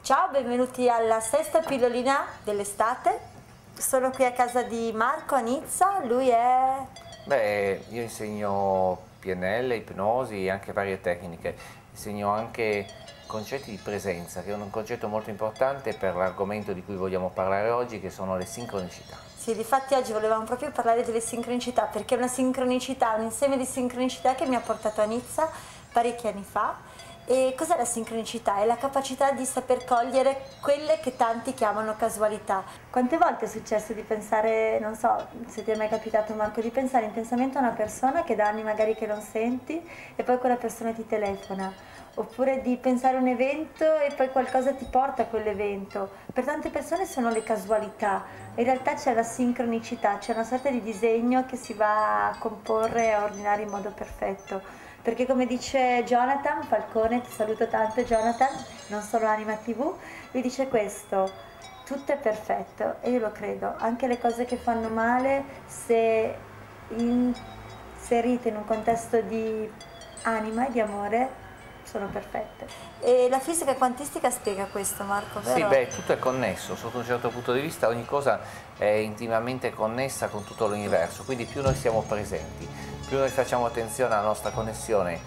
Ciao, benvenuti alla sesta pillolina dell'estate. Sono qui a casa di Marco a Nizza, lui è... Beh, io insegno PNL, ipnosi e anche varie tecniche. Insegno anche concetti di presenza, che è un concetto molto importante per l'argomento di cui vogliamo parlare oggi, che sono le sincronicità. Sì, difatti oggi volevamo proprio parlare delle sincronicità, perché è una sincronicità, un insieme di sincronicità che mi ha portato a Nizza parecchi anni fa. E cos'è la sincronicità? È la capacità di saper cogliere quelle che tanti chiamano casualità. Quante volte è successo di pensare, non so se ti è mai capitato Marco, di pensare in pensamento a una persona che da anni magari che non senti e poi quella persona ti telefona, oppure di pensare a un evento e poi qualcosa ti porta a quell'evento. Per tante persone sono le casualità, in realtà c'è la sincronicità, c'è una sorta di disegno che si va a comporre e a ordinare in modo perfetto. Perché come dice Jonathan Falcone, ti saluto tanto Jonathan, non solo Anima TV, lui dice questo: tutto è perfetto, e io lo credo, anche le cose che fanno male, se inserite in un contesto di anima e di amore, sono perfette. E la fisica quantistica spiega questo, Marco, vero? Sì, beh, tutto è connesso, sotto un certo punto di vista ogni cosa è intimamente connessa con tutto l'universo, quindi più noi siamo presenti, più noi facciamo attenzione alla nostra connessione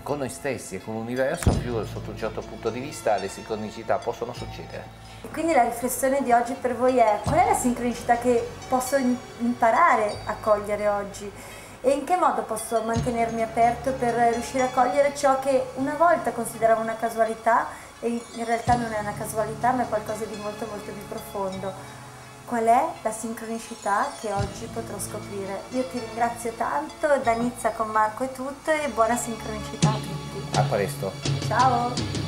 con noi stessi e con l'universo, più sotto un certo punto di vista le sincronicità possono succedere. E quindi la riflessione di oggi per voi è: qual è la sincronicità che posso imparare a cogliere oggi? E in che modo posso mantenermi aperto per riuscire a cogliere ciò che una volta consideravo una casualità e in realtà non è una casualità, ma è qualcosa di molto molto più profondo? Qual è la sincronicità che oggi potrò scoprire? Io ti ringrazio tanto, da Nizza con Marco è tutto e buona sincronicità a tutti. A presto. Ciao!